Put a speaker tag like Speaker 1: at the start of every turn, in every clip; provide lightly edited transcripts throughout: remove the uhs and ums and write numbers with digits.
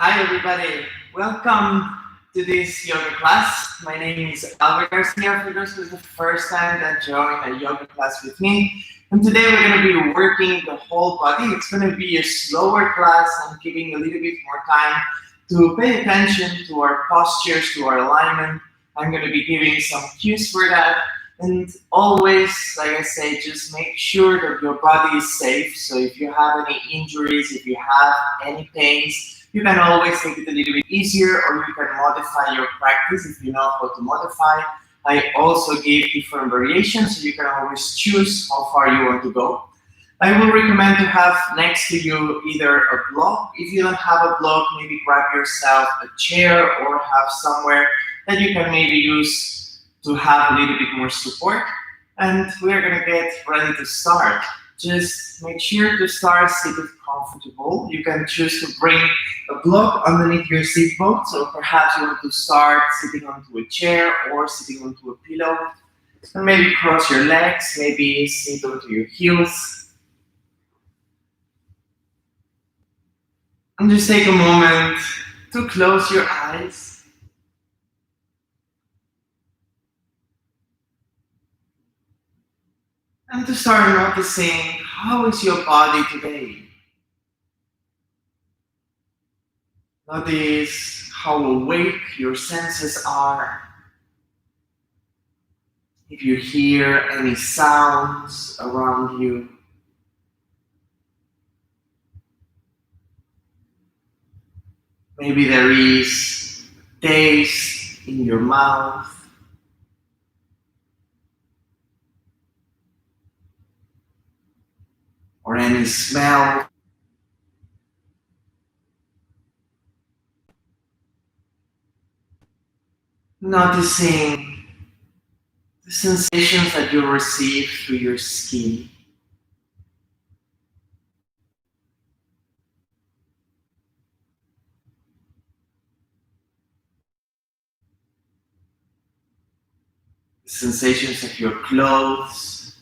Speaker 1: Hi everybody, welcome to this yoga class. My name is Albert Garcia. For those who's the first time that join a yoga class with me, and today we're going to be working the whole body. It's going to be a slower class. I'm giving a little bit more time to pay attention to our postures, to our alignment. I'm going to be giving some cues for that. And always, like I say, just make sure that your body is safe. So if you have any injuries, if you have any pains, you can always make it a little bit easier, or you can modify your practice if you know how to modify. I also give different variations, so you can always choose how far you want to go. I will recommend to have next to you either a block. If you don't have a block, maybe grab yourself a chair or have somewhere that you can maybe use to have a little bit more support. And we're gonna get ready to start. Just make sure to start seated comfortable. You can choose to bring a block underneath your seat boat, so perhaps you want to start sitting onto a chair or sitting onto a pillow. And maybe cross your legs, maybe sit onto your heels. And just take a moment to close your eyes. And to start noticing, how is your body today? Notice how awake your senses are. If you hear any sounds around you. Maybe there is taste in your mouth. Or any smell. Noticing the sensations that you receive through your skin. The sensations of your clothes,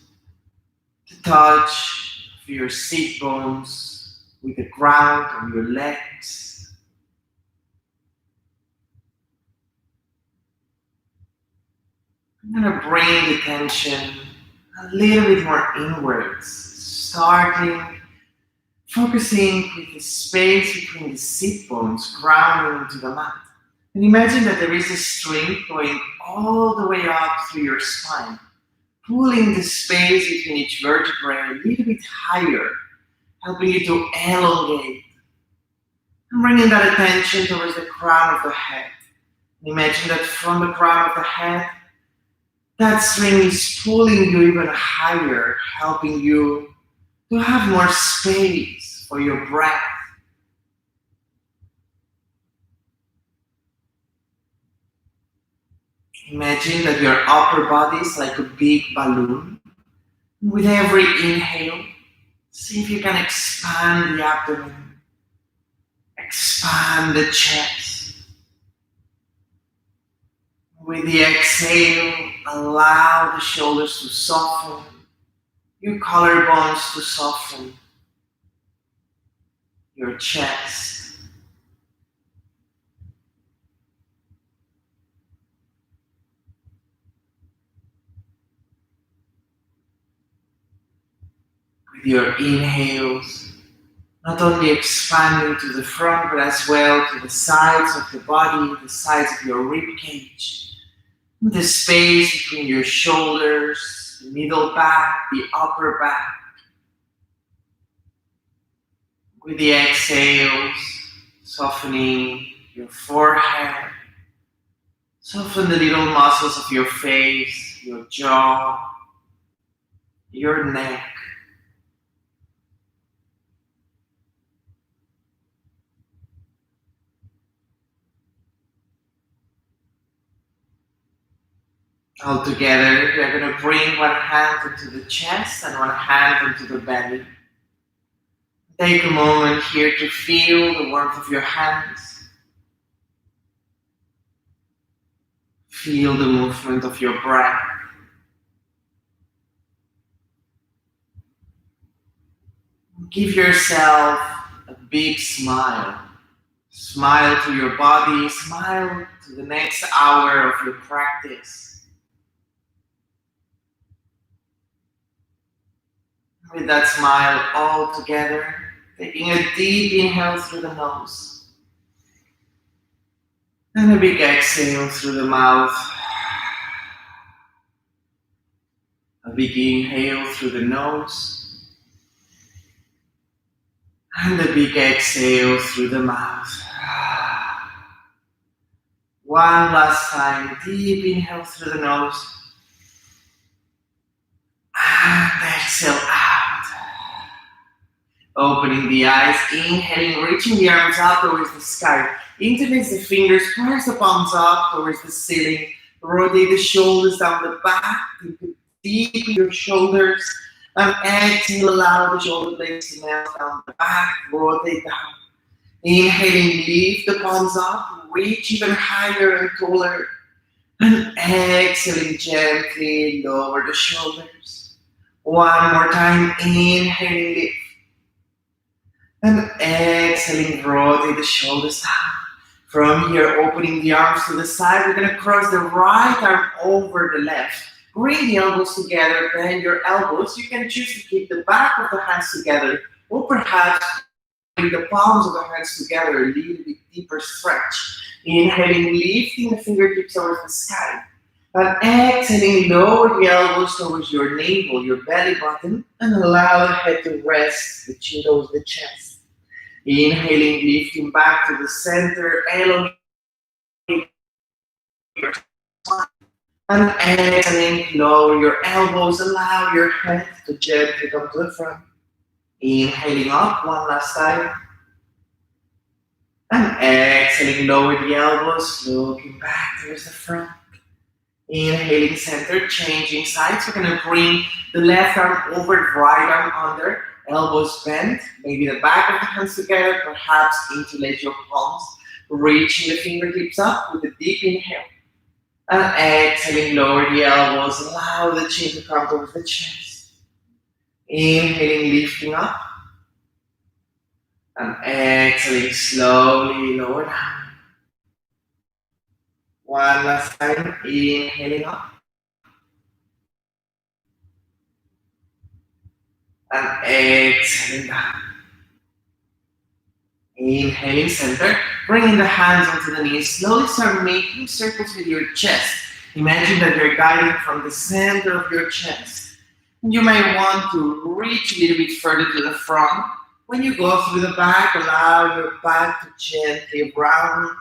Speaker 1: the touch of your seat bones with the ground of your legs. I'm going to bring the attention a little bit more inwards, starting focusing with the space between the seat bones grounding into the mat. And imagine that there is a string going all the way up through your spine, pulling the space between each vertebrae a little bit higher, helping you to elongate. And bringing that attention towards the crown of the head. Imagine that from the crown of the head, that string is pulling you even higher, helping you to have more space for your breath. Imagine that your upper body is like a big balloon. With every inhale, see if you can expand the abdomen, expand the chest. With the exhale, allow the shoulders to soften, your collarbones to soften, your chest. With your inhales, not only expanding to the front, but as well to the sides of the body, the sides of your rib cage. The space between your shoulders, the middle back, the upper back. With the exhales, softening your forehead, soften the little muscles of your face, your jaw, your neck. All together, we are going to bring one hand into the chest and one hand into the belly. Take a moment here to feel the warmth of your hands. Feel the movement of your breath. Give yourself a big smile. Smile to your body, smile to the next hour of your practice. With that smile all together, taking a deep inhale through the nose and a big exhale through the mouth. A big inhale through the nose and a big exhale through the mouth. One last time, deep inhale through the nose and exhale out. Opening the eyes, inhaling, reaching the arms up towards the sky. Interlace the fingers, press the palms up towards the ceiling. Rotate the shoulders down the back, deep in your shoulders. And exhale, allow the shoulder blades to melt down the back, rotate down. Inhaling, lift the palms up, reach even higher and taller. And exhaling, gently lower the shoulders. One more time, inhaling, lift. And exhaling, rotate the shoulders down. From here, opening the arms to the side, we're going to cross the right arm over the left. Bring the elbows together, bend your elbows. You can choose to keep the back of the hands together, or perhaps bring the palms of the hands together, a little bit deeper stretch. Inhaling, lifting the fingertips towards the sky. And exhaling, lower the elbows towards your navel, your belly button, and allow the head to rest, the chin towards the chest. Inhaling, lifting back to the center, elongate your spine. And exhaling, lower your elbows, allow your head to gently come to the front. Inhaling up one last time. And exhaling, lower the elbows, looking back towards the front. Inhaling, center, changing sides. We're going to bring the left arm over, the right arm under. Elbows bent, maybe the back of the hands together, perhaps interlace your palms, reaching the fingertips up with a deep inhale. And exhaling, lower the elbows, allow the chin to come towards the chest. Inhaling, lifting up. And exhaling, slowly lower down. One last time, inhaling up. And exhaling down. Inhaling, center, bringing the hands onto the knees. Slowly start making circles with your chest. Imagine that you're guiding from the center of your chest. You might want to reach a little bit further to the front. When you go through the back, allow your back to gently round.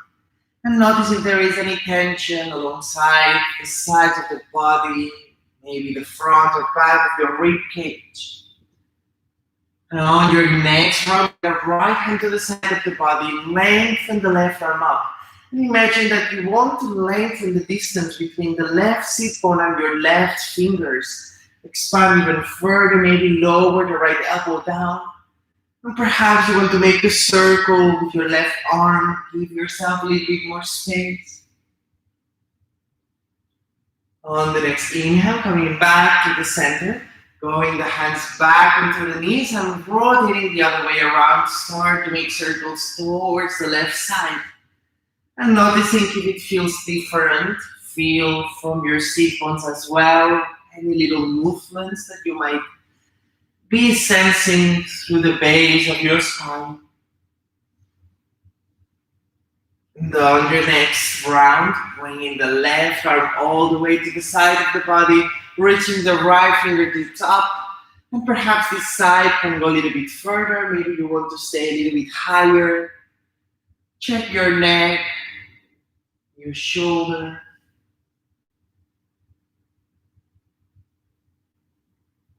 Speaker 1: And notice if there is any tension alongside the sides of the body, maybe the front or back of your rib cage. And on your next round, the right hand to the side of the body, lengthen the left arm up. And imagine that you want to lengthen the distance between the left sit bone and your left fingers. Expand even further, maybe lower the right elbow down. And perhaps you want to make a circle with your left arm. Give yourself a little bit more space. On the next inhale, coming back to the center. Going the hands back into the knees and rotating the other way around. Start to make circles towards the left side. And noticing if it feels different. Feel from your sit bones as well. Any little movements that you might be sensing through the base of your spine. And on your next round, bringing the left arm all the way to the side of the body. Reaching the right fingertips up, and perhaps this side can go a little bit further. Maybe you want to stay a little bit higher. Check your neck, your shoulder.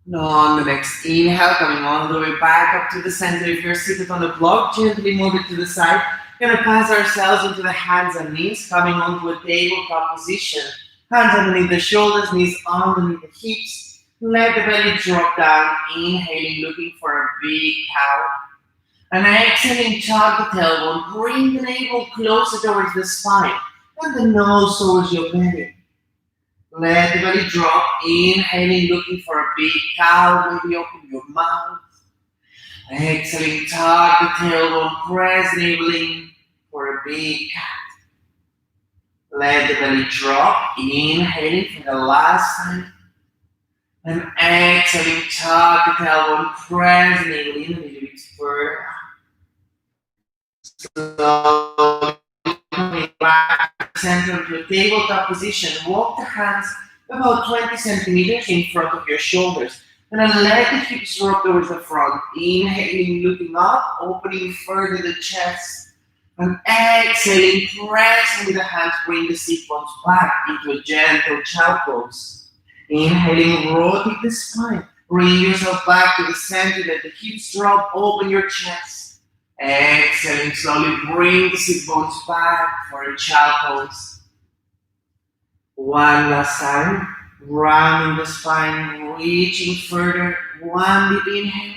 Speaker 1: Now on the next inhale, coming all the way back up to the center. If you're seated on the block, gently move it to the side. We're going to pass ourselves into the hands and knees, coming onto a tabletop position. Hands underneath the shoulders, knees underneath the hips. Let the belly drop down. Inhaling, looking for a big cow. And exhaling, tug the tailbone. Bring the navel closer towards the spine. And the nose towards your belly. Let the belly drop. Inhaling, looking for a big cow. Maybe open your mouth. Exhaling, tug the tailbone. Press the navel in. for a big let the belly drop, inhaling for the last time. And exhaling, tuck the tailbone, press the navel in a little bit further. Slowly coming back to the center of your tabletop position. Walk the hands about 20 centimeters in front of your shoulders. And then let the hips drop towards the front. Inhaling, looking up, opening further the chest. And exhaling, pressing with the hands, bring the sit bones back into a gentle child pose. Inhaling, rotate the spine. Bring yourself back to the center, let the hips drop, open your chest. Exhaling, slowly bring the sit bones back for a child pose. One last time, rounding the spine, reaching further. One deep inhale.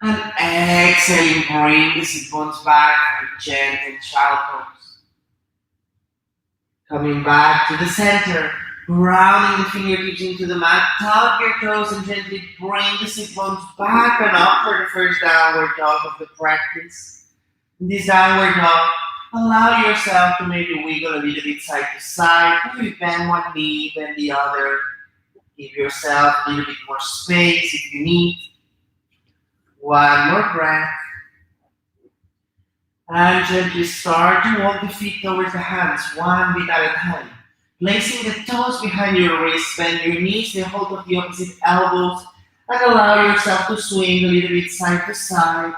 Speaker 1: And exhaling, bring the sit bones back for a gentle child pose. Coming back to the center, grounding the fingertips into the mat, tuck your toes and gently bring the sit bones back and up for the first downward dog of the practice. In this downward dog, allow yourself to maybe wiggle a little bit side to side. Maybe bend one knee, bend the other. Give yourself a little bit more space if you need. One more breath. And gently start to walk the feet towards the hands, one bit at a time. Placing the toes behind your wrists, bend your knees, the hold of the opposite elbows, and allow yourself to swing a little bit side to side.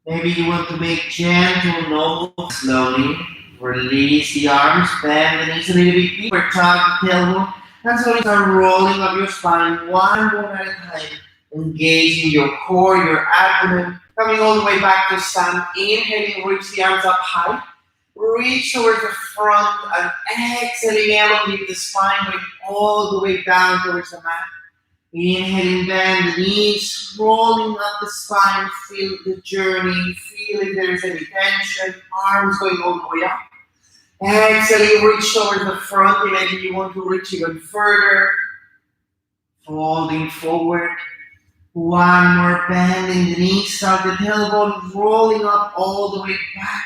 Speaker 1: Maybe you want to make gentle noble. Slowly release the arms, bend the knees a little bit deeper, tuck the tailbone, and slowly start rolling up your spine, one bone at a time. Engaging your core, your abdomen, coming all the way back to stand. Inhaling, reach the arms up high. Reach towards the front and exhaling, elongate the spine, going all the way down towards the mat. Inhaling, bend the knees, rolling up the spine, feel the journey, feel if there's any tension, arms going all the way up. Exhaling, reach towards the front, imagine you want to reach even further. Folding forward. One more bend in the knees, start the tailbone, rolling up all the way back.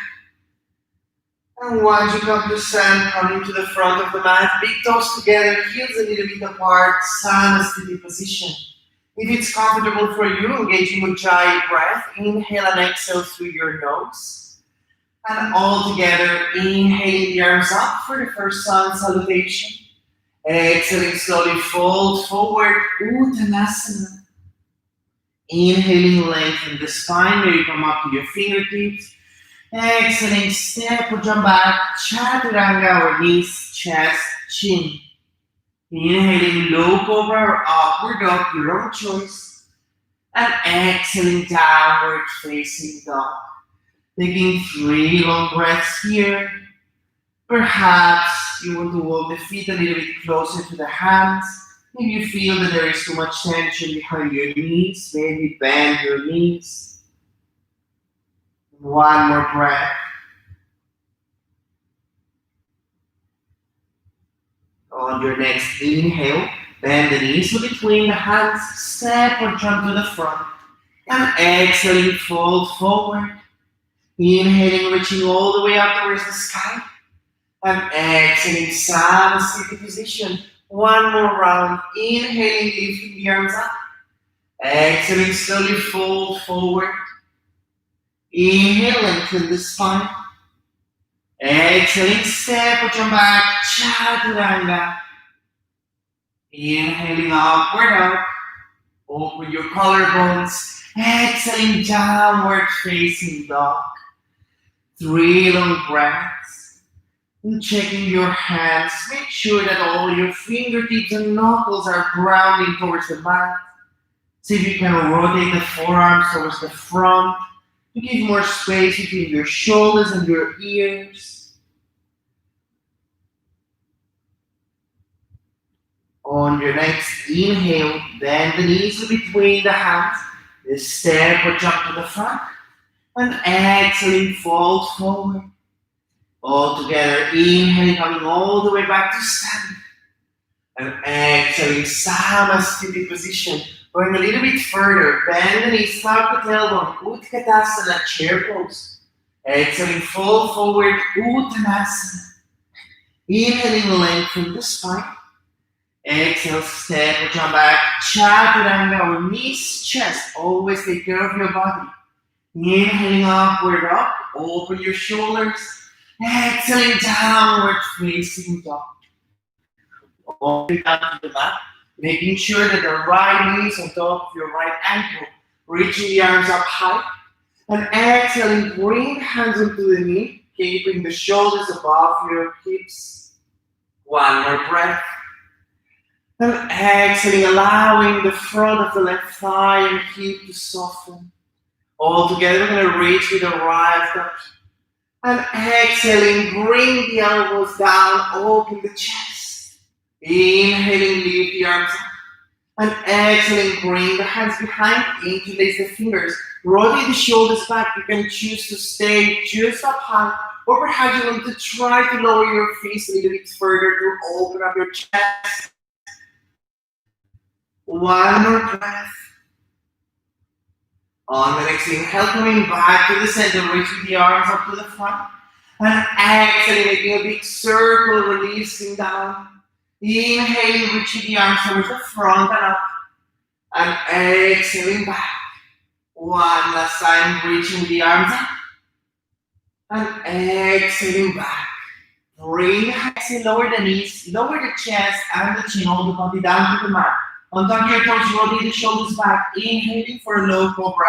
Speaker 1: And once you come to stand, coming to the front of the mat, big toes together, heels a little bit apart, Samasthiti position. If it's comfortable for you, engaging with giant breath, inhale and exhale through your nose. And all together, inhaling the arms up for the first sun salutation. Exhaling, slowly fold forward, Uttanasana. Inhaling, lengthen the spine, maybe come up to your fingertips. Exhaling, step or jump back, Chaturanga or knees, chest, chin. Inhaling, low cobra or upward dog, your own choice. And exhaling, downward facing dog. Taking 3 long breaths here. Perhaps you want to walk the feet a little bit closer to the hands. If you feel that there is too much tension behind your knees, maybe bend your knees. One more breath. On your next inhale, bend the knees between the hands, step or jump to the front. And exhaling, fold forward. Inhaling, reaching all the way up towards the sky. And exhaling, Samasthiti position. One more round. Inhaling, lifting the arms up. Exhaling, slowly fold forward. Inhale, lengthen the spine. Exhaling, step or jump back, Chaturanga. Inhaling, upward dog. Open your collarbones. Exhaling, downward facing dog. 3 long breaths. And checking your hands, make sure that all your fingertips and knuckles are grounding towards the mat. See if you can rotate the forearms towards the front to give more space between your shoulders and your ears. On your next inhale, bend the knees between the hands. Step or jump to the front. And exhaling, fold forward. All together, inhaling, coming all the way back to stand. And exhaling, Samasthiti position. Going a little bit further, bend the knees, tuck the tailbone, Utkatasana, chair pose. Exhaling, fold forward, Uttanasana. Inhaling, lengthen the spine. Exhale, step or jump back, Chaturanga, or knees, chest. Always take care of your body. Inhaling upward, up, open your shoulders. Exhaling, downward facing dog. All the way down to the mat, making sure that the right knee is on top of your right ankle, reaching the arms up high. And exhaling, bring the hands onto the knee, keeping the shoulders above your hips. One more breath. And exhaling, allowing the front of the left thigh and hip to soften. All together, we're going to reach with the right foot. And exhaling, bring the elbows down, open the chest. Inhaling, lift the arms up. And exhaling, bring the hands behind, interlace the fingers. Rotate the shoulders back. You can choose to stay just up high, or perhaps you want to try to lower your face a little bit further to open up your chest. One more breath. On the next inhale, coming back to the center, reaching the arms up to the front. And exhaling, making a big circle, releasing down. Inhaling, reaching the arms towards the front and up. And exhaling back. One last time, reaching the arms up. And exhaling back. Bring the hands, lower the knees, lower the chest and the chin, hold the body down to the mat. On top of your toes, rotate the shoulders back. Inhaling for a low cobra.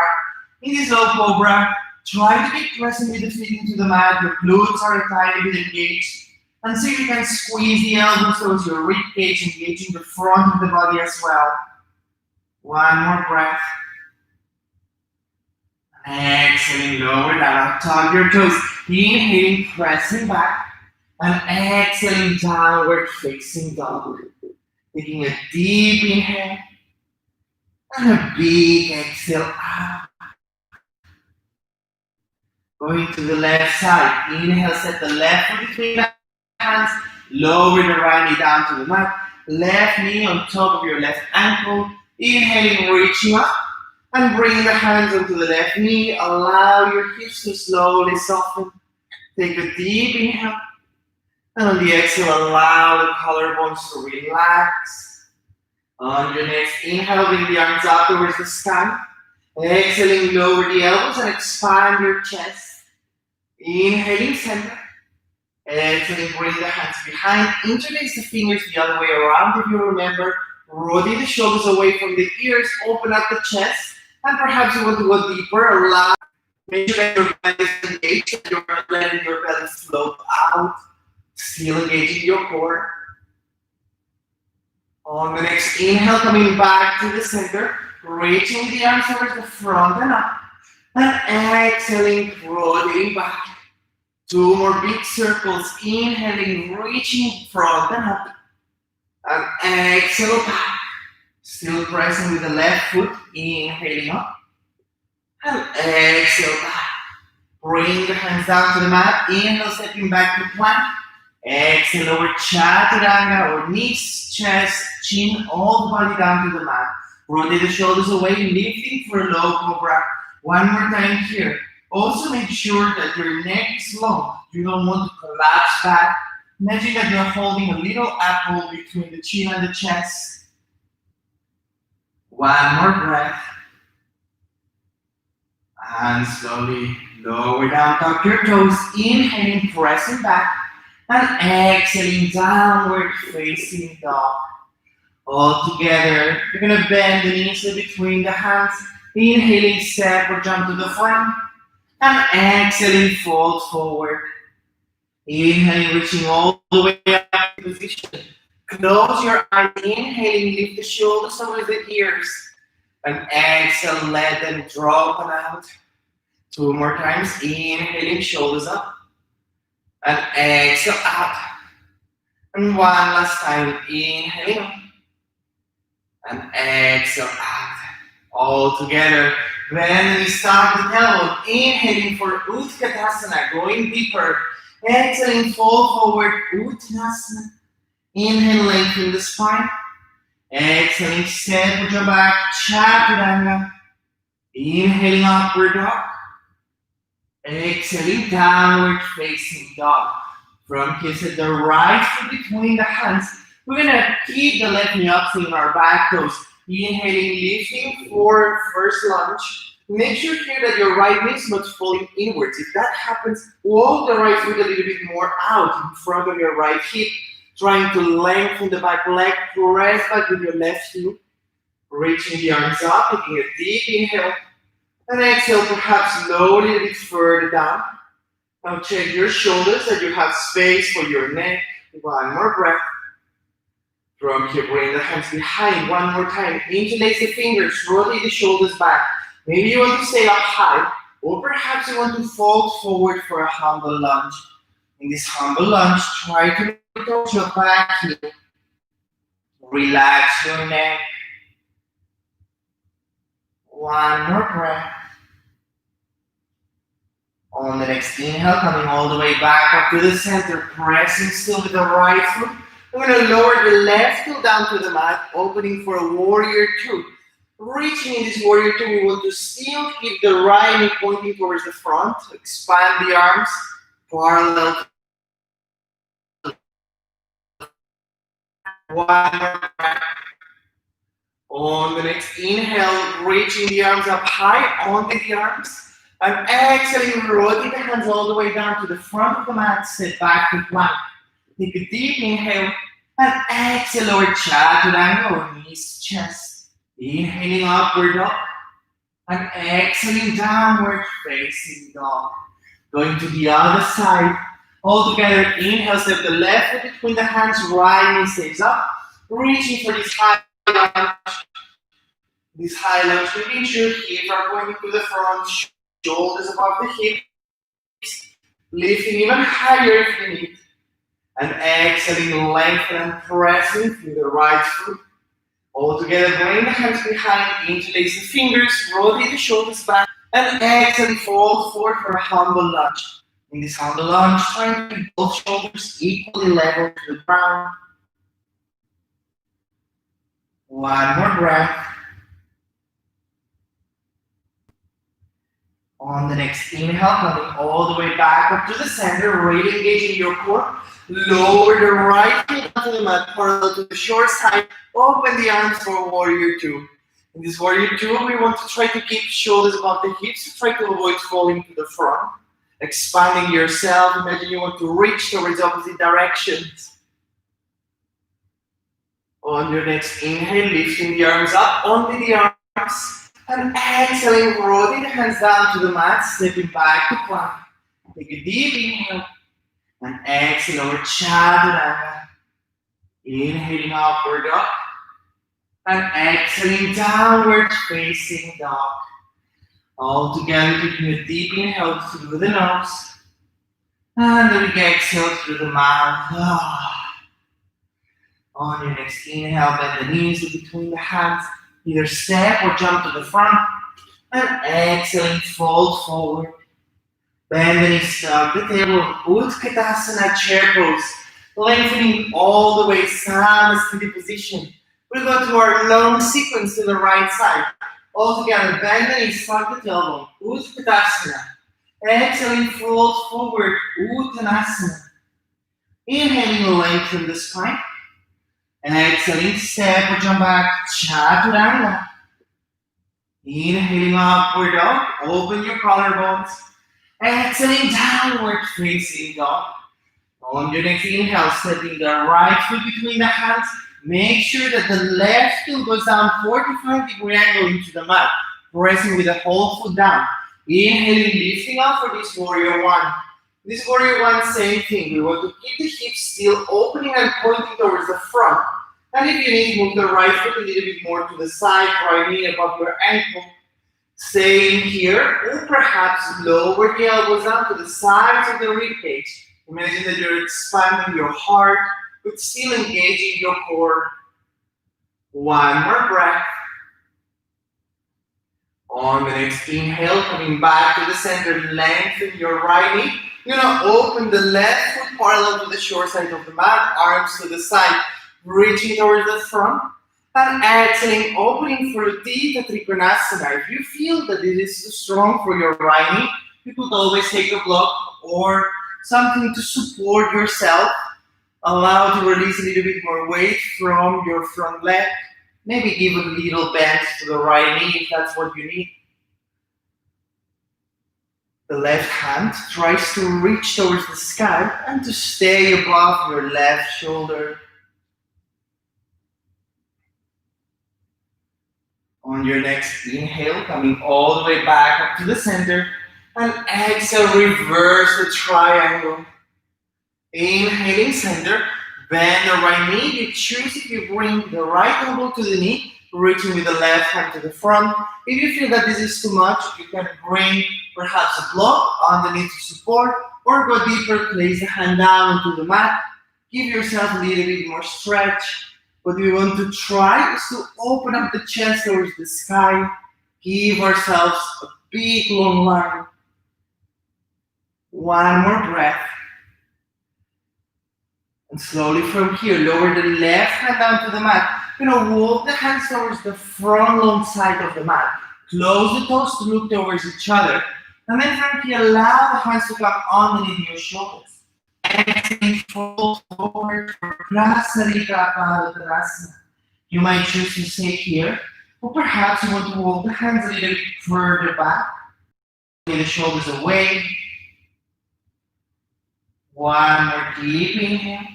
Speaker 1: In this low cobra, try to get present with the feet into the mat. Your glutes are a tiny bit engaged. And see if you can squeeze the elbows towards your rib cage, engaging the front of the body as well. One more breath. Exhaling, lower down. Tug your toes. Inhaling, pressing back. And exhaling, downward facing dog. Taking a deep inhale and a big exhale out. Going to the left side. Inhale, set the left foot between the hands. Lower the right knee down to the mat. Left knee on top of your left ankle. Inhaling, reaching up. And bring the hands onto the left knee. Allow your hips to slowly soften. Take a deep inhale. And on the exhale, allow the collarbones to relax. On your next inhale, bring the arms out towards the sky. Exhaling, lower the elbows and expand your chest. Inhaling, center. Exhaling, bring the hands behind. Interlace the fingers the other way around. If you remember, rotate the shoulders away from the ears. Open up the chest. And perhaps you want to go deeper. Allow. Make sure that your belly is engaged. And you're letting your belly float out. Still engaging your core. On the next inhale, coming back to the center, reaching the arms towards the front and up. And exhaling, rotating back. Two more big circles. Inhaling, reaching front and up. And exhale back. Still pressing with the left foot. Inhaling up. And exhale back. Bring the hands down to the mat. Inhale, stepping back to plank. Exhale, lower chaturanga or knees, chest, chin, all the body down to the mat. Rotate the shoulders away, lifting for a low cobra. One more time here. Also make sure that your neck is long. You don't want to collapse back. Imagine that you're holding a little apple between the chin and the chest. One more breath. And slowly lower down, tuck your toes, inhaling, pressing back. And exhaling, downward facing dog. All together, you're going to bend the knees in between the hands. Inhaling, step or jump to the front. And exhaling, fold forward. Inhaling, reaching all the way up to position. Close your eyes. Inhaling, lift the shoulders over the ears. And exhale, let them drop and out. Two more times. Inhaling, shoulders up. And exhale out. And one last time. Inhaling. And exhale out. All together. Then we start with elbow. Inhaling for Utkatasana. Going deeper. Exhaling, fold forward. Uttanasana. Inhale, lengthen the spine. Exhaling, step with your back. Chaturanga. Inhaling, upward dog. Exhaling, downward facing dog. From here, set the right foot between the hands. We're gonna keep the left knee up in our back toes. Inhaling, lifting for first lunge. Make sure here that your right knee is not falling inwards. If that happens, walk the right foot a little bit more out in front of your right hip, trying to lengthen the back leg. Press back with your left heel, reaching the arms up, taking a deep inhale, and exhale, perhaps lower a little bit further down. Now check your shoulders, that you have space for your neck. One more breath. From here, bring the hands behind. One more time. Interlace the fingers, rotate the shoulders back. Maybe you want to stay up high, or perhaps you want to fold forward for a humble lunge. In this humble lunge, try to touch your back heel. Relax your neck. One more breath. On the next inhale, coming all the way back up to the center, pressing still with the right foot. We're going to lower the left heel down to the mat, opening for a warrior two. Reaching in this warrior two, we want to still keep the right knee pointing towards the front. Expand the arms, parallel. One more breath. On the next inhale, reaching the arms up high onto the arms. And exhaling, rotate the hands all the way down to the front of the mat, sit back to plank. Take a deep inhale, and exhale, lower chaturanga or knees, chest. Inhaling, upward dog, and exhaling, downward facing dog. Going to the other side. All together, inhale, step the left foot between the hands, right knee stays up. Reaching for this high lunge. This high lunge, making sure hips are pointing to the front, shoulders above the hips, lifting even higher if you need. And exhaling, lengthen and pressing through the right foot. All together, bring the hands behind, interlace the fingers, rotate the shoulders back, and exhale, fold forward for a humble lunge. In this humble lunge, try to keep both shoulders equally level to the ground. One more breath. On the next inhale, coming all the way back up to the center, really engaging your core. Lower the right foot onto the mat, parallel to the short side. Open the arms for warrior two. In this warrior two, we want to try to keep shoulders above the hips, try to avoid falling to the front. Expanding yourself, imagine you want to reach towards opposite directions. On your next inhale, lifting the arms up onto the arms. And exhaling, rotate the hands down to the mat, stepping back to plank. Take a deep inhale. And exhale, over chaturanga. Inhaling, upward dog. And exhaling, downward facing dog. All together, taking a deep inhale through the nose. And then we exhale through the mouth. On your next inhale, bend the knees between the hands. Either step or jump to the front. And exhaling, fold forward. Bend the knees, tuck the table. Utkatasana, chair pose. Lengthening all the way, Samasthiti position. We'll go to our long sequence to the right side. All together, bend the knees, tuck the tailbone. Utkatasana. Exhaling, fold forward. Uttanasana. Inhaling, lengthen the spine. Exhaling, step or jump back, chaturanga. Inhaling, upward dog, open your collarbones. Exhaling, downward facing dog. On your next inhale, stepping the right foot between the hands. Make sure that the left heel goes down 45-degree angle into the mat, pressing with the whole foot down. Inhaling, lifting up for this warrior one. This warrior one, same thing. We want to keep the hips still opening and pointing towards the front. And if you need, move the right foot a little bit more to the side, right knee above your ankle. Staying here, or perhaps lower the elbows down to the sides of the ribcage. Imagine that you're expanding your heart, but still engaging your core. One more breath. On the next inhale, coming back to the center, lengthen your right knee. You're going to open the left foot parallel to the short side of the mat, arms to the side, reaching towards the front. And exhaling, opening for Utthita Trikonasana. If you feel that this is too strong for your right knee, you could always take a block or something to support yourself. Allow to release a little bit more weight from your front leg. Maybe give a little bend to the right knee if that's what you need. The left hand tries to reach towards the sky and to stay above your left shoulder. On your next inhale, coming all the way back up to the center, and exhale, reverse the triangle. Inhaling center, bend the right knee. You choose if you bring the right elbow to the knee, reaching with the left hand to the front. If you feel that this is too much, you can bring perhaps a block underneath to support, or go deeper, place the hand down onto the mat. Give yourself a little bit more stretch. What we want to try is to open up the chest towards the sky. Give ourselves a big long line. One more breath. And slowly from here, lower the left hand down to the mat. You're gonna walk the hands towards the front long side of the mat. Close the toes to look towards each other. And then from here, allow the hands to come underneath your shoulders. Exhale, fold forward for Prasarika Padottanasana. You might choose to stay here, or perhaps you want to walk the hands a little bit further back. Take the shoulders away. One more deep inhale.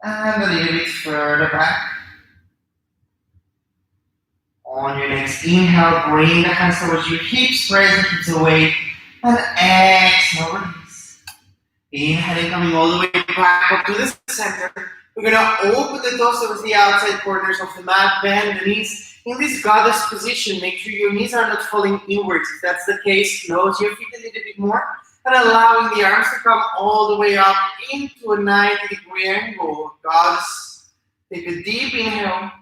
Speaker 1: And a little bit further back. On your next inhale, bring the hands towards your hips, press the hips away, and exhale, release. Inhaling, coming all the way back up to the center. We're gonna open the toes towards the outside corners of the mat, bend the knees. In this goddess position, make sure your knees are not falling inwards. If that's the case, close your feet a little bit more, and allowing the arms to come all the way up into a 90-degree angle. Goddess, take a deep inhale.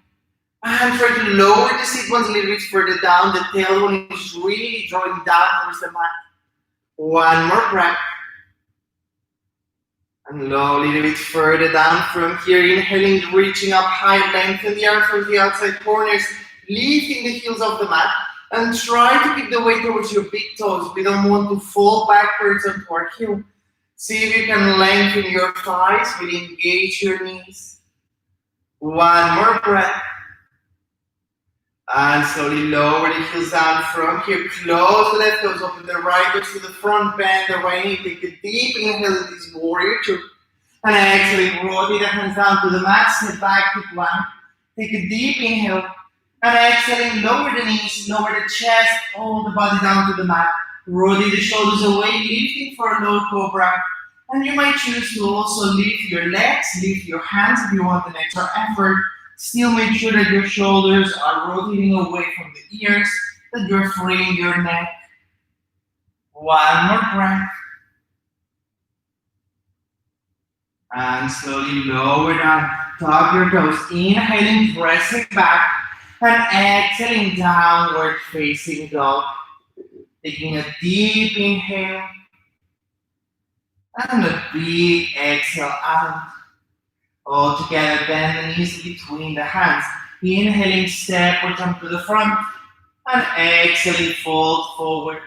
Speaker 1: And try to lower the sit bones a little bit further down. The tailbone is really drawing down towards the mat. One more breath. And lower a little bit further down from here. Inhaling, reaching up high, lengthen the arms from the outside corners, lifting the heels off the mat. And try to keep the weight towards your big toes. We don't want to fall backwards onto our heel. See if you can lengthen your thighs, really engage your knees. One more breath. And slowly lower the heels down from here. Close the left toes, open the right toes to the front, bend the right knee. Take a deep inhale in this warrior two. And exhale, rotate the hands down to the mat, step back to plank. Take a deep inhale. And exhaling, lower the knees, lower the chest, all the body down to the mat. Rotate the shoulders away, lifting for a low cobra. And you might choose to also lift your legs, lift your hands if you want an extra effort. Still make sure that your shoulders are rotating away from the ears, that you're freeing your neck. One more breath. And slowly lower down, tap your toes, inhaling, pressing back, and exhaling, downward facing dog. Taking a deep inhale, and a big exhale out. All together, bend the knees between the hands. Inhaling, step or jump to the front. And exhaling, fold forward.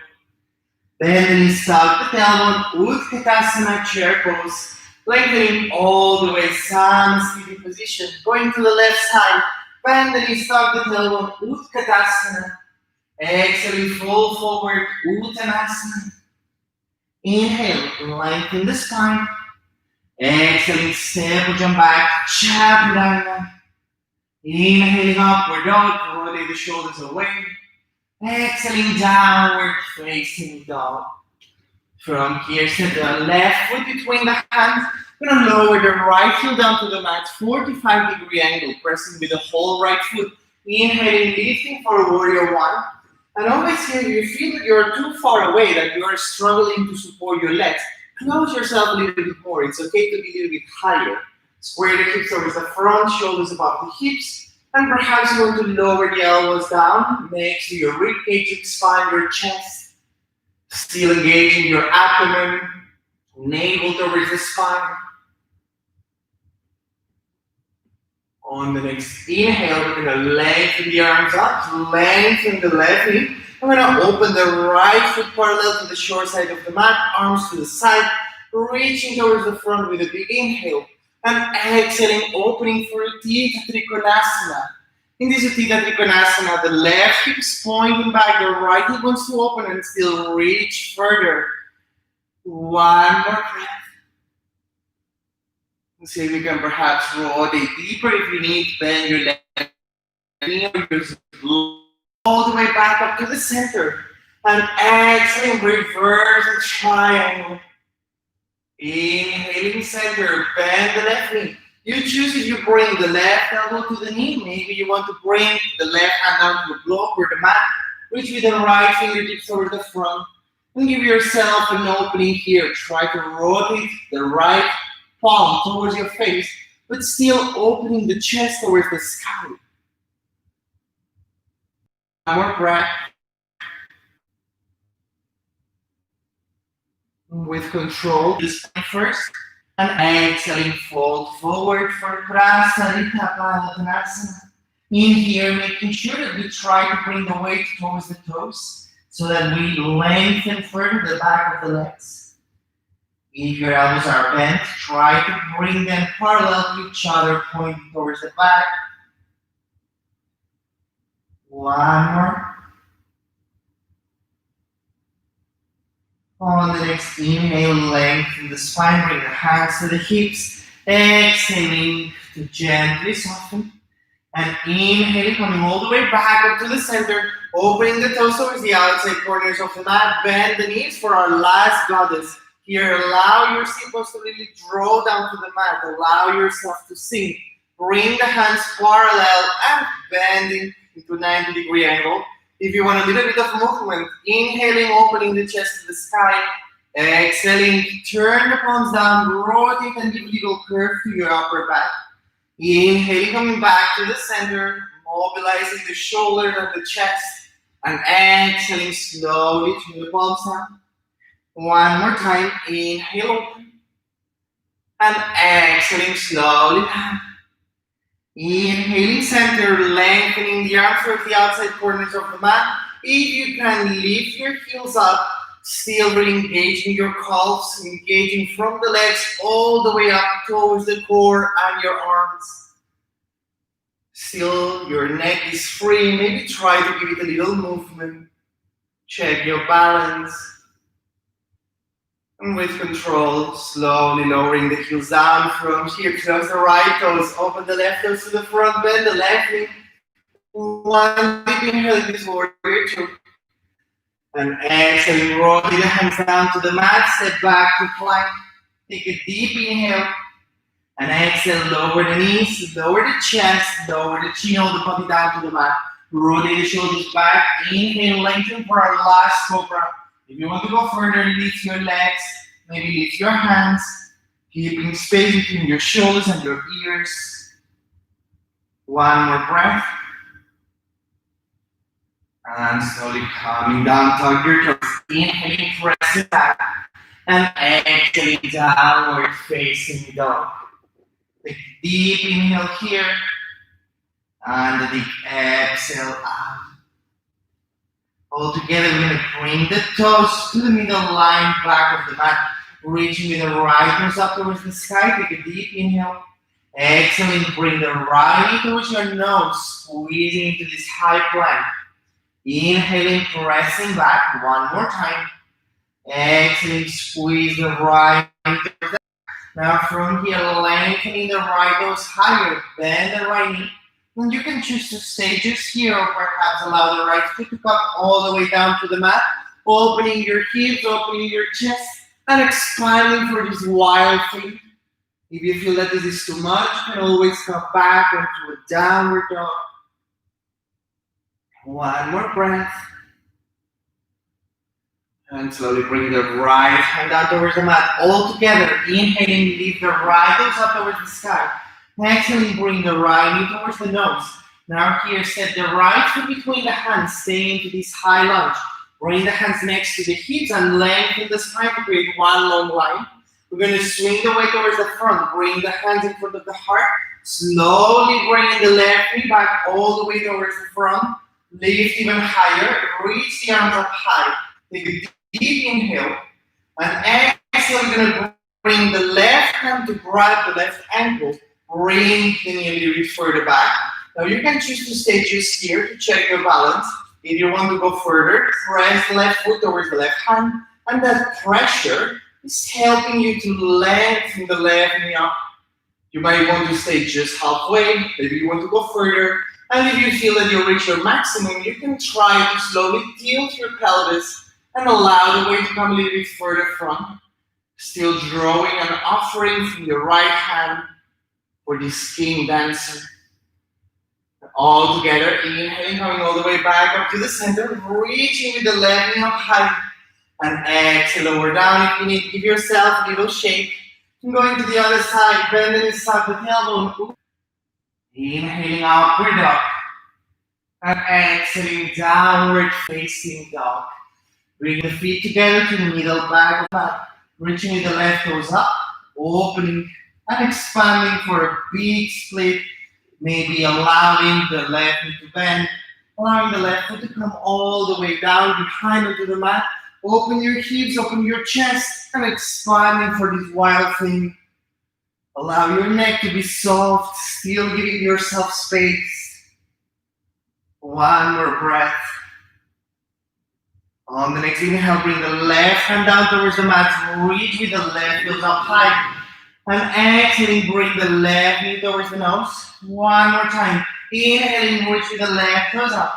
Speaker 1: Bend the knees, tuck the tailbone, Utkatasana, chair pose. Lengthening all the way, Samasthiti position. Going to the left side. Bend the knees, tuck the tailbone, Utkatasana. Exhaling, fold forward, Uttanasana. Inhale, lengthen the spine. Exhaling, step or jump back, Chaturanga. Inhaling, upward dog, rotate the shoulders away. Exhaling, downward facing dog. From here, set the left foot between the hands. We're gonna lower the right heel down to the mat, 45-degree angle, pressing with the whole right foot. Inhaling, lifting for warrior one. And always here, you feel that you're too far away, that you are struggling to support your legs. Close yourself a little bit more. It's okay to be a little bit higher. Square the hips towards the front, shoulders above the hips. And perhaps you want to lower the elbows down next to your rib cage, expand your chest. Still engaging your abdomen, navel towards the spine. On the next inhale, we're going to lengthen the arms up, lengthen the left knee. I'm gonna open the right foot parallel to the short side of the mat, arms to the side, reaching towards the front with a big inhale. And exhaling, opening for Uttita Trikonasana. In this Uttita Trikonasana, the left hip is pointing back, the right hip wants to open and still reach further. One more breath. And see if you can perhaps rotate deeper if you need, bend your left knee or use all the way back up to the center. And exhaling, reverse the triangle. Inhaling center, bend the left knee. You choose if you bring the left elbow to the knee. Maybe you want to bring the left hand down to the block or the mat. Reach with the right fingertips towards the front. And give yourself an opening here. Try to rotate the right palm towards your face, but still opening the chest towards the sky. One more breath. With control, the spine first, and exhaling, fold forward for Prasarita Padottanasana. In here, making sure that we try to bring the weight towards the toes so that we lengthen further the back of the legs. If your elbows are bent, try to bring them parallel to each other, pointing towards the back. One more. On the next inhale, lengthen the spine, bring the hands to the hips. Exhaling to gently soften. And inhaling, coming all the way back up to the center, opening the toes towards the outside corners of the mat. Bend the knees for our last goddess. Here, allow your hips to really draw down to the mat. Allow yourself to sink. Bring the hands parallel and bending into 90-degree angle. If you want a little bit of movement, inhaling, opening the chest to the sky. Exhaling, turn the palms down, rotate and give a little curve to your upper back. Inhaling, coming back to the center, mobilizing the shoulders and the chest. And exhaling, slowly turn the palms down. One more time, inhale, open. And exhaling, slowly down. Inhaling center, lengthening the arms towards the outside corners of the mat. If you can lift your heels up, still really engaging your calves, engaging from the legs all the way up towards the core and your arms. Still, your neck is free. Maybe try to give it a little movement. Check your balance. And with control, slowly lowering the heels down from here. Close the right toes, open the left toes to the front, bend the left knee. One deep inhale, this warrior two. And exhaling, roll the hands down to the mat, step back to plank. Take a deep inhale. And exhale, lower the knees, lower the chest, lower the chin, hold the body down to the mat. Rotate the shoulders back, inhale, lengthen for our last cobra. If you want to go further, lift your legs, maybe lift your hands, keeping space between your shoulders and your ears. One more breath. And slowly coming down, tug your toes. Inhaling, press it back. And exhaling, downward facing dog. Take a deep inhale here. And a deep exhale out. All together, we're going to bring the toes to the middle line, back of the mat. Reaching with the right nose up towards the sky. Take a deep inhale. Exhaling, bring the right knee towards your nose. Squeezing into this high plank. Inhaling, pressing back. One more time. Exhaling, squeeze the right knee towards the back. Now from here, lengthening the right nose higher. Bend the right knee. And you can choose to stay just here or perhaps allow the right foot to come all the way down to the mat, opening your hips, opening your chest, and expanding for this wild thing. If you feel that this is too much, you can always come back into a downward dog. One more breath. And slowly bring the right hand down towards the mat. All together, inhaling, lift the right toes up towards the sky. Exhaling, bring the right knee towards the nose. Now here, set the right foot between the hands, stay into this high lunge. Bring the hands next to the hips and lengthen the spine to create one long line. We're going to swing the weight towards the front. Bring the hands in front of the heart. Slowly bringing the left knee back all the way towards the front. Lift even higher. Reach the arms up high. Take a deep inhale. And exhale, you're going to bring the left hand to grab the left ankle. Bring the knee a little bit further back. Now you can choose to stay just here to check your balance. If you want to go further, press the left foot towards the left hand. And that pressure is helping you to lengthen the left knee up. You might want to stay just halfway. Maybe you want to go further. And if you feel that you reach your maximum, you can try to slowly tilt your pelvis and allow the weight to come a little bit further front. Still drawing an offering from your right hand for this king dancer. All together, inhaling, coming all the way back up to the center, reaching with the left knee up high. And exhale, lower down. If you need, give yourself a little shake. And going to the other side, bend the knees up, the tailbone. Inhaling, upward dog. And exhaling, downward facing dog. Bring the feet together to the middle back of mat. Reaching with the left toes up, opening and expanding for a big split. Maybe allowing the left knee to bend, allowing the left foot to come all the way down behind onto the mat. Open your hips, open your chest, and expanding for this wild thing. Allow your neck to be soft, still giving yourself space. One more breath. On the next inhale, bring the left hand down towards the mat. Reach with the left heel up high. And exhaling, bring the left knee towards the nose. One more time. Inhaling, reach with the left toes up.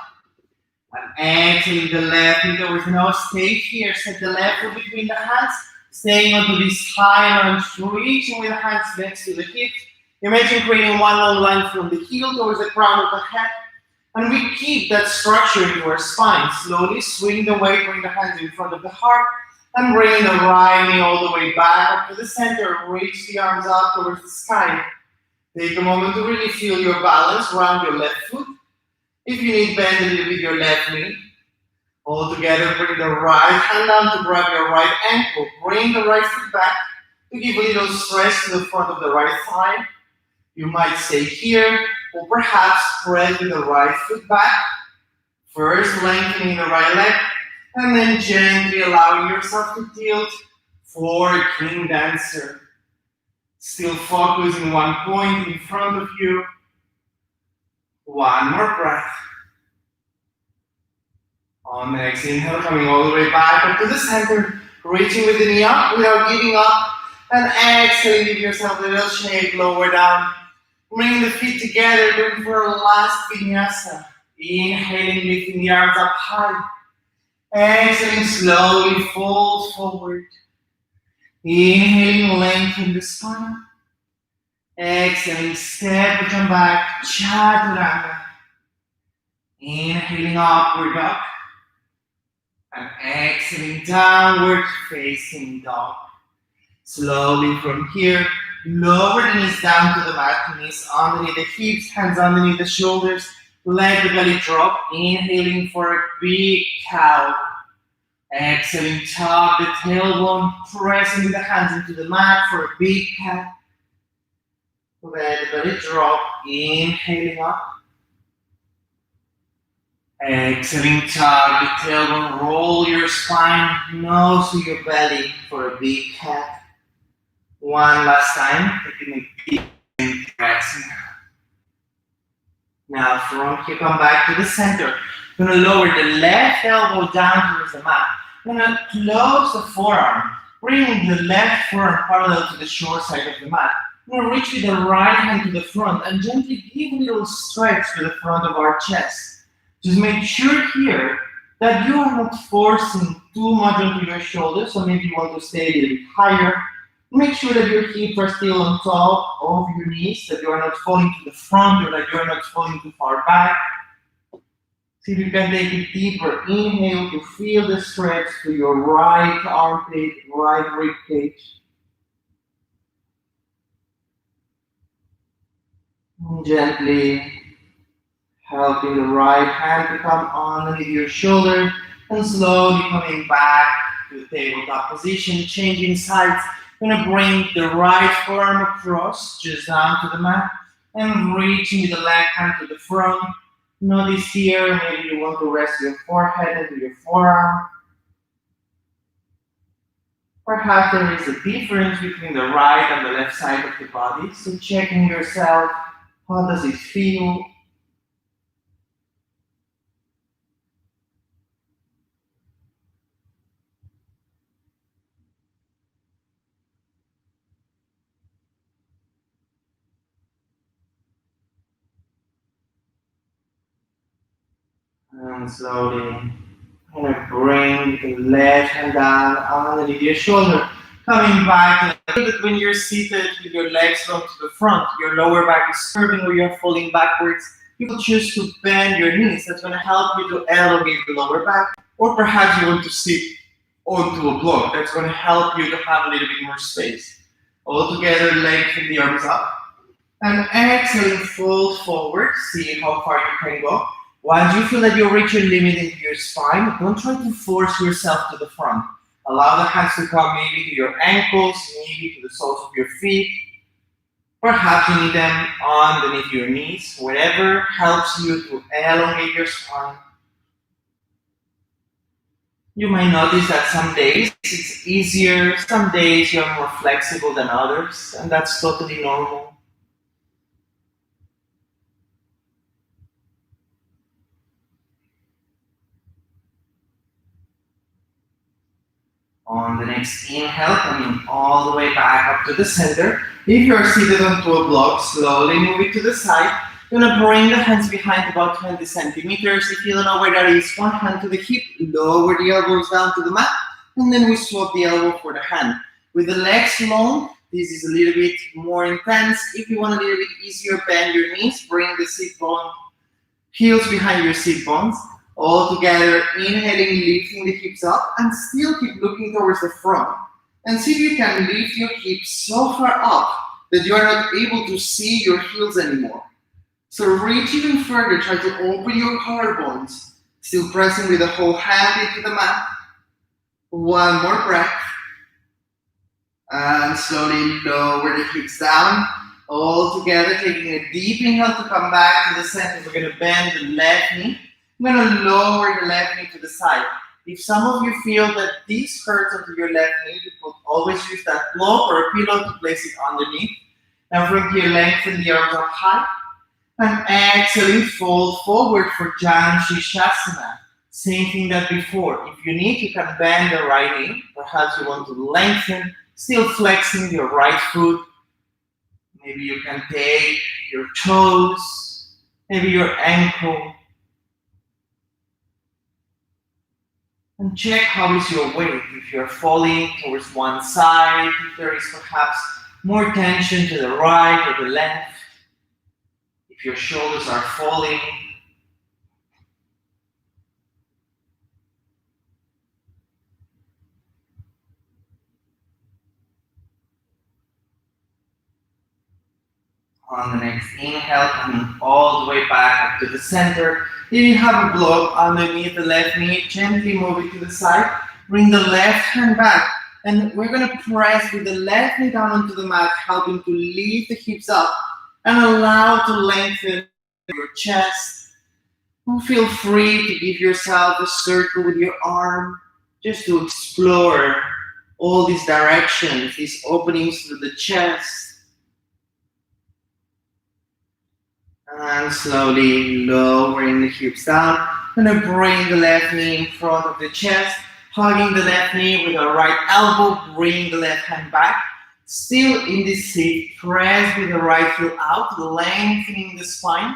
Speaker 1: And exhaling, the left knee towards the nose. Stay here. Set the left foot between the hands. Staying onto this high lunge. Reaching with the hands next to the hips. Imagine creating one long line from the heel towards the crown of the head. And we keep that structure in our spine. Slowly swing the weight, bring the hands in front of the heart. And bring the right knee all the way back up to the center. Reach the arms up towards the sky. Take a moment to really feel your balance around your left foot. If you need, bend a little bit your left knee. All together, bring the right hand down to grab your right ankle. Bring the right foot back to give a little stretch to the front of the right thigh. You might stay here, or perhaps spread with the right foot back. First, lengthening the right leg. And then gently allowing yourself to tilt for king dancer. Still focusing one point in front of you. One more breath. On the next inhale, coming all the way back up to the center. Reaching with the knee up without giving up. And exhaling, give yourself a little shake, lower down. Bring the feet together, going for a last vinyasa. Inhaling, lifting the arms up high. Exhaling, slowly fold forward. Inhaling, lengthen the spine. Exhaling, step and come back, chaturanga. Inhaling, upward dog. And exhaling, downward facing dog. Slowly from here, lower the knees down to the mat, knees underneath the hips, hands underneath the shoulders. Let the belly drop, inhaling for a big cow. Exhaling, tuck the tailbone, pressing with the hands into the mat for a big cat. Let the belly drop, inhaling up. Exhaling, tuck the tailbone, roll your spine, nose to your belly for a big cat. One last time, taking a deep breath. Now from here, come back to the center. You're going to lower the left elbow down towards the mat. You're going to close the forearm. Bring the left forearm parallel to the short side of the mat. You're going to reach with the right hand to the front and gently give a little stretch to the front of our chest. Just make sure here that you are not forcing too much onto your shoulders, so maybe you want to stay a little bit higher. Make sure that your hips are still on top of your knees, that you are not falling to the front or that you are not falling too far back. See if you can take a deeper inhale to feel the stretch to your right armpit, right rib cage. And gently helping the right hand to come underneath your shoulder and slowly coming back to the tabletop position, changing sides. You're going to bring the right forearm across, just down to the mat, and reaching with the left hand to the front. Notice here, maybe you want to rest your forehead and your forearm. Perhaps there is a difference between the right and the left side of the body. So checking yourself, how does it feel? And slowly kind of bring the left hand down underneath your shoulder. Coming back, feel that when you're seated with your legs long to the front, your lower back is curving or you're falling backwards. You will choose to bend your knees. That's going to help you to elongate the lower back. Or perhaps you want to sit onto a block. That's going to help you to have a little bit more space. All together, lengthen the arms up. And exhale, fold forward. See how far you can go. Once you feel that you reach your limit into your spine, don't try to force yourself to the front. Allow the hands to come maybe to your ankles, maybe to the soles of your feet. Perhaps you need them underneath your knees. Whatever helps you to elongate your spine. You might notice that some days it's easier, some days you're more flexible than others, and that's totally normal. On the next inhale, coming all the way back up to the center. If you're seated onto a block, slowly move it to the side. You're gonna bring the hands behind about 20 centimeters. If you don't know where that is, one hand to the hip, lower the elbows down to the mat, and then we swap the elbow for the hand. With the legs long, this is a little bit more intense. If you want a little bit easier, bend your knees, bring the sit bone, heels behind your sit bones. All together, inhaling, lifting the hips up, and still keep looking towards the front. And see if you can lift your hips so far up that you are not able to see your heels anymore. So reach even further, try to open your collarbones, still pressing with the whole hand into the mat. One more breath. And slowly lower the hips down. All together, taking a deep inhale to come back to the center. We're going to bend the left knee. I'm going to lower the left knee to the side. If some of you feel that this hurts onto your left knee, you could always use that block or a pillow to place it underneath. Now from here, lengthen the arms up high. And exhaling, fold forward for Jan Shishasana. Same thing that before. If you need, you can bend the right knee. Perhaps you want to lengthen, still flexing your right foot. Maybe you can take your toes, maybe your ankle. And check how is your weight. If you're falling towards one side, if there is perhaps more tension to the right or the left. If your shoulders are falling. On the next inhale, coming all the way back up to the center. If you have a block underneath the left knee, gently move it to the side. Bring the left hand back. And we're going to press with the left knee down onto the mat, helping to lift the hips up and allow to lengthen your chest. And feel free to give yourself a circle with your arm, just to explore all these directions, these openings through the chest. And slowly lowering the hips down. I'm going to bring the left knee in front of the chest, hugging the left knee with our right elbow, bring the left hand back. Still in this sit, press with the right heel out, lengthening the spine.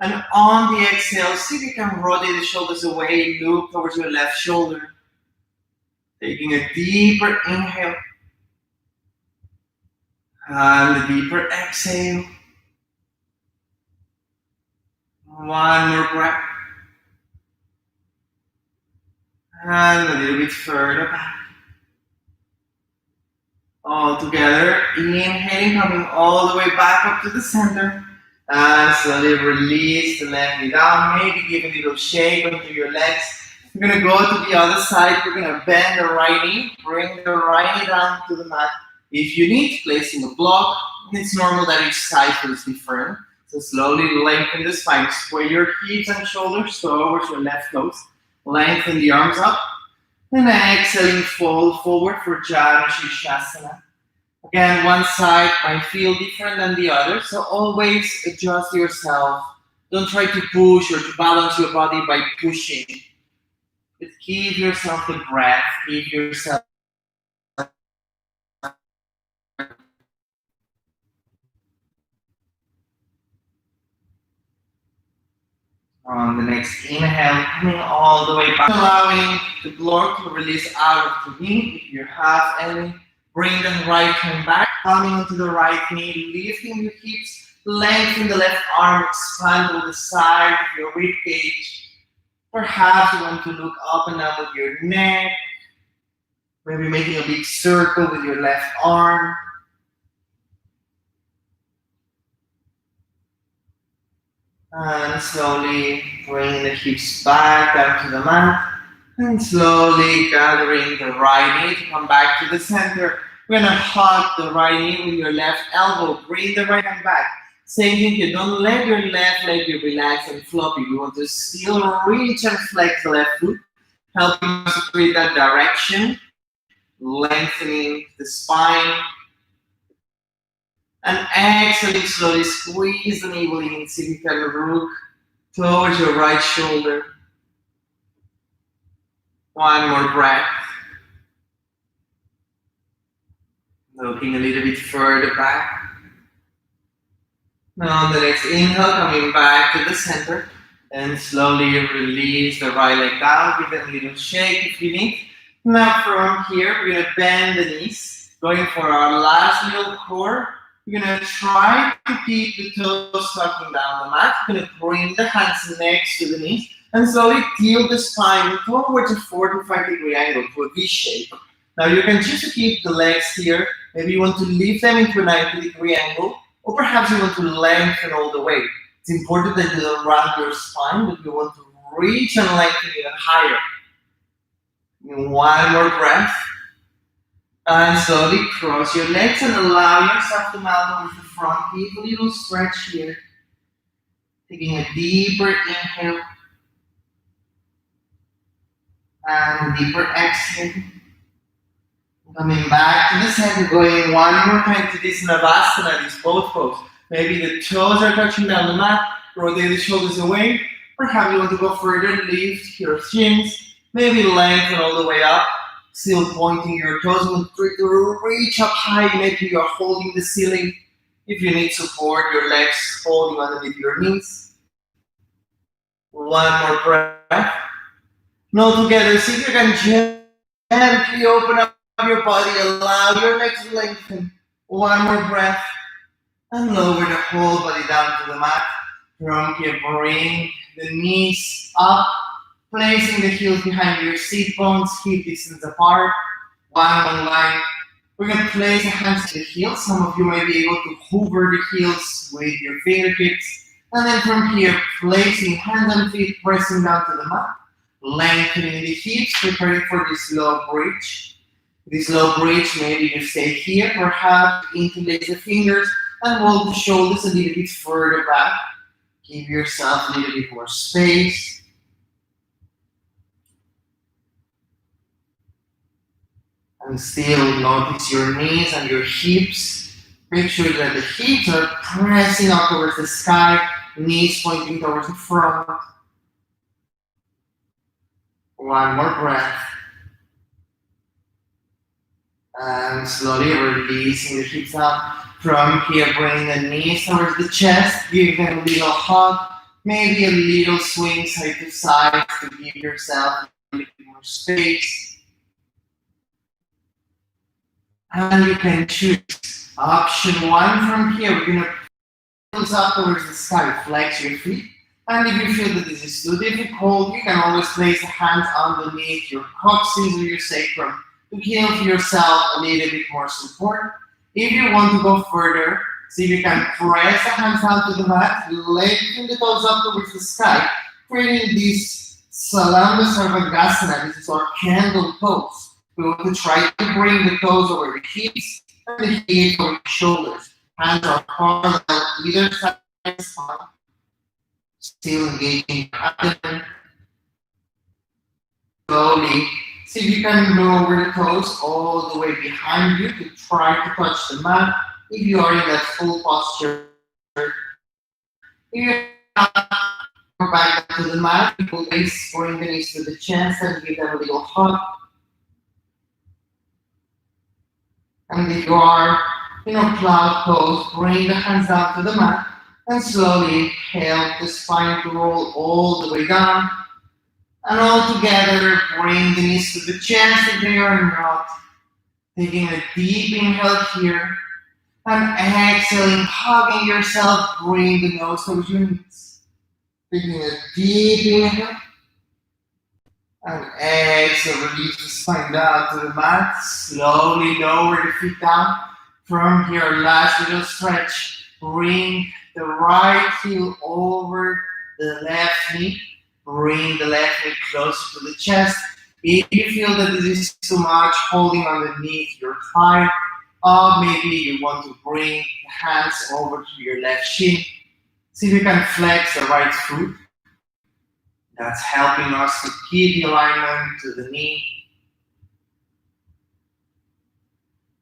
Speaker 1: And on the exhale, see if you can rotate the shoulders away, look towards your left shoulder. Taking a deeper inhale. And a deeper exhale. One more breath. And a little bit further back. All together, inhaling, coming all the way back up to the center. And slowly release the left knee down. Maybe give a little shake onto your legs. We're going to go to the other side. We're going to bend the right knee. Bring the right knee down to the mat. If you need, placing a block. It's normal that each side feels different. So slowly lengthen the spine. Square your hips and shoulders towards your left toes. Lengthen the arms up. And exhaling, fold forward for Janu Shirshasana. Again, one side might feel different than the other, so always adjust yourself. Don't try to push or to balance your body by pushing. But give yourself the breath, give yourself on the next inhale, coming all the way back, allowing the block to release out of the knee. If you have any, bring the right hand back, coming onto the right knee, lifting your hips, lengthen the left arm, expand to the side of your rib cage. Perhaps you want to look up and down with your neck, maybe making a big circle with your left arm. And slowly bring the hips back down to the mat. And slowly gathering the right knee to come back to the center. We're gonna hug the right knee with your left elbow. Bring the right hand back. Same thing here. Don't let your left leg be relaxed and floppy. You want to still reach and flex the left foot. Helping us to create that direction. Lengthening the spine. And exhaling, slowly squeeze the navel in. See if you can root towards your right shoulder. One more breath. Looking a little bit further back. Now on the next inhale, coming back to the center. And slowly release the right leg down. Give it a little shake if you need. Now from here, we're going to bend the knees. Going for our last little core. We're going to try to keep the toes tucking down the mat. We're going to bring the hands next to the knees and slowly tilt the spine towards a 45-degree angle to a V shape. Now you can choose to keep the legs here. Maybe you want to lift them into a 90-degree angle, or perhaps you want to lengthen all the way. It's important that you don't round your spine, but you want to reach and lengthen even higher. One more breath. And slowly cross your legs and allow yourself to melt over the front. Keep a little stretch here. Taking a deeper inhale. And deeper exhale. Coming back to the center, going one more time to this Navasana, this boat pose. Maybe the toes are touching down the mat. Rotate the shoulders away. Perhaps you want to go further, lift your shins. Maybe lengthen all the way up. Still pointing your toes, to reach up high, maybe you're holding the ceiling. If you need support, your legs holding underneath your knees. One more breath. Now together, see if you can gently open up your body, allow your legs to lengthen. One more breath. And lower the whole body down to the mat. From here, bring the knees up. Placing the heels behind your seat bones, hip distance apart, one long line. We're going to place the hands to the heels. Some of you may be able to hover the heels with your fingertips. And then from here, placing hands and feet, pressing down to the mat. Lengthening the hips, preparing for this low bridge. This low bridge, maybe you stay here, perhaps interlace the fingers and roll the shoulders a little bit further back. Give yourself a little bit more space. And still notice your knees and your hips. Make sure that the hips are pressing up towards the sky, knees pointing towards the front. One more breath. And slowly releasing the hips up. From here, bring the knees towards the chest. Give them a little hug. Maybe a little swing side to side to give yourself a little bit more space. And you can choose option one from here. We're going to pull up towards the sky, flex your feet. And if you feel that this is too difficult, you can always place the hands underneath your coccyx or your sacrum to give yourself a little bit more support. If you want to go further, see if you can press the hands down to the mat, lengthen the toes up towards the sky, creating this Salamba Sarvangasana. This is our candle pose. We want to try to bring the toes over the hips and the hips over the shoulders. Hands are parallel either side spine, still engaging your abdomen. Slowly, see if you can lower the toes all the way behind you to try to touch the mat. If you are in that full posture, if you're not, go back to the mat. People base, bring the knees to the chest and give them a little hug. And if you are, cloud pose, bring the hands down to the mat and slowly help the spine to roll all the way down. And all together, bring the knees to the chest if they are not. Taking a deep inhale here. And exhaling, hugging yourself, bring the nose towards your knees. Taking a deep inhale. And exhale, release the spine down to the mat. Slowly lower the feet down. From here, last little stretch. Bring the right heel over the left knee. Bring the left knee closer to the chest. If you feel that this is too much, holding underneath your thigh, or maybe you want to bring the hands over to your left shin. See if you can flex the right foot. That's helping us to keep the alignment to the knee.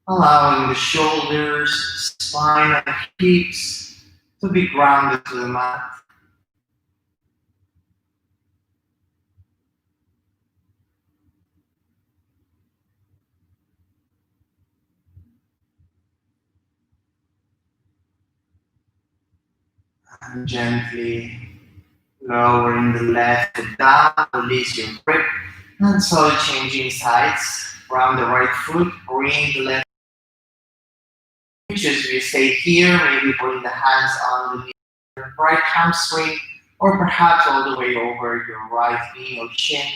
Speaker 1: Allowing the shoulders, spine, and hips to be grounded to the mat. And gently lowering the left foot down, release your grip, and slowly changing sides. Round the right foot, bring the left. As we stay here, maybe bring the hands on the right hamstring, or perhaps all the way over your right knee or shin.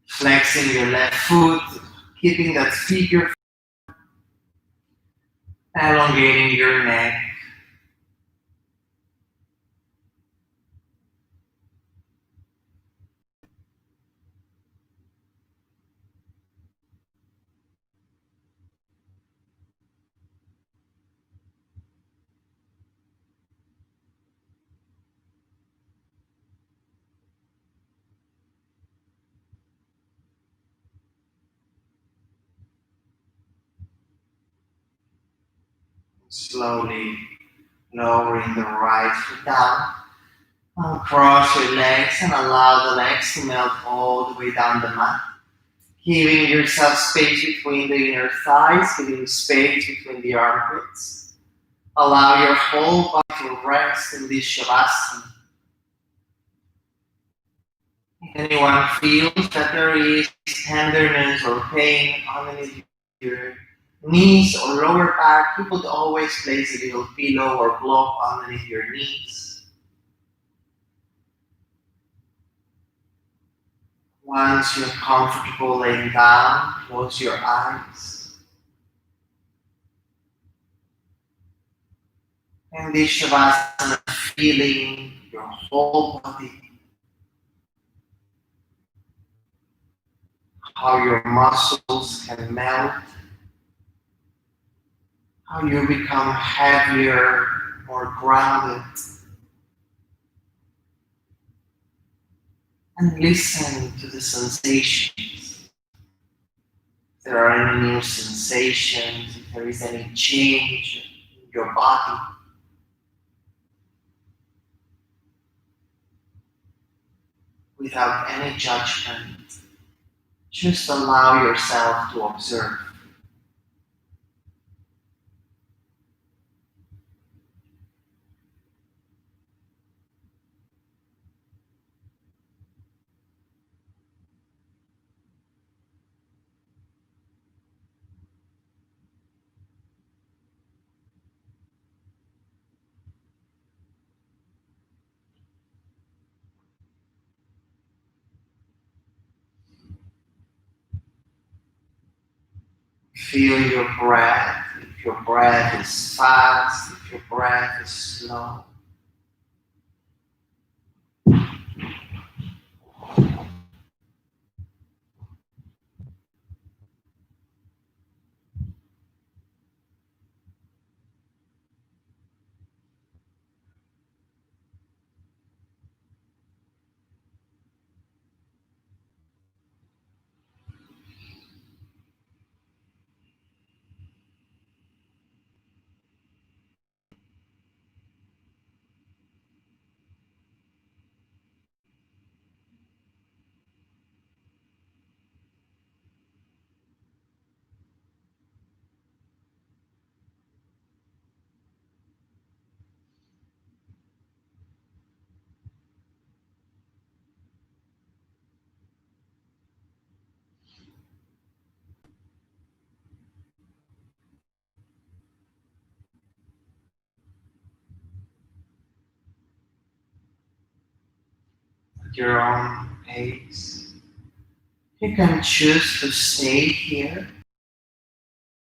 Speaker 1: Flexing your left foot, keeping that figure, elongating your neck. Slowly lowering the right foot down. Cross your legs and allow the legs to melt all the way down the mat. Giving yourself space between the inner thighs, giving space between the armpits. Allow your whole body to rest in this Shavasana. If anyone feels that there is tenderness or pain underneath your knees or lower back, you could always place a little pillow or block underneath your knees. Once you're comfortable laying down, close your eyes. And this Shavasana, feeling your whole body, how your muscles can melt, how you become heavier, more grounded. And listen to the sensations. If there are any new sensations, if there is any change in your body. Without any judgment, just allow yourself to observe. Feel your breath, if your breath is fast, if your breath is slow. your own pace. You can choose to stay here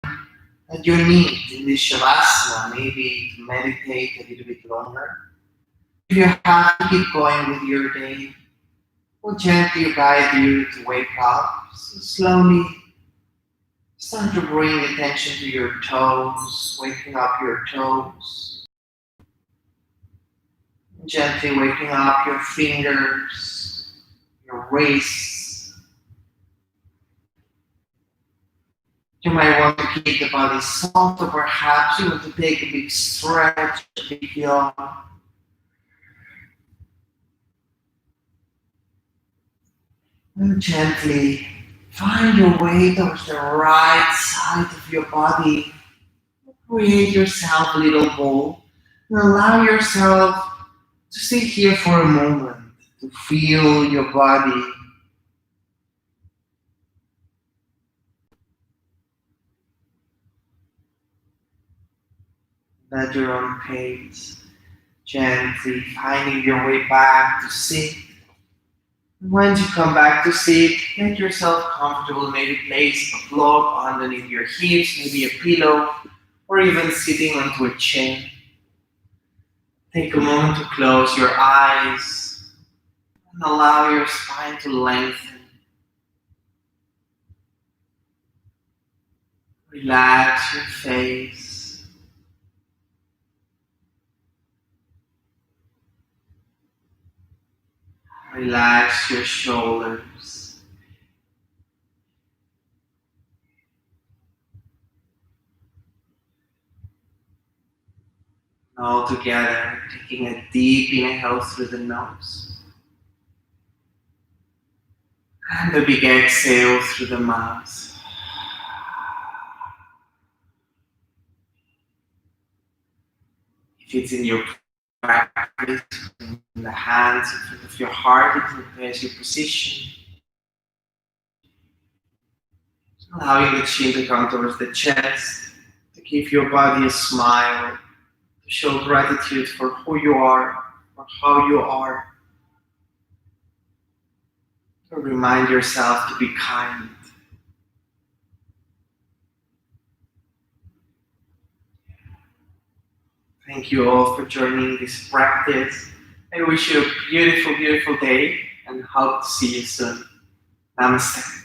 Speaker 1: at your need in this shavasana, maybe to meditate a little bit longer. If you have to keep going with your day, we'll gently guide you to wake up. So slowly start to bring attention to your toes, waking up your toes. Gently waking up your fingers, your wrists. You might want to keep the body soft, or perhaps you want to take a big stretch, a big yawn. And gently find your way towards the right side of your body. Create yourself a little bowl and allow yourself to sit here for a moment to feel your body. At your own pace, gently finding your way back to sit. When you come back to sit, make yourself comfortable. Maybe place a block underneath your hips, maybe a pillow, or even sitting onto a chair. Take a moment to close your eyes and allow your spine to lengthen. Relax your face. Relax your shoulders. All together, taking a deep inhale through the nose and a big exhale through the mouth. If it's in your practice, in the hands in front of your heart, it prepares your position. Allowing the chin to come towards the chest, to give your body a smile, to show gratitude for who you are, for how you are. To remind yourself to be kind. Thank you all for joining this practice. I wish you a beautiful, beautiful day and hope to see you soon. Namaste.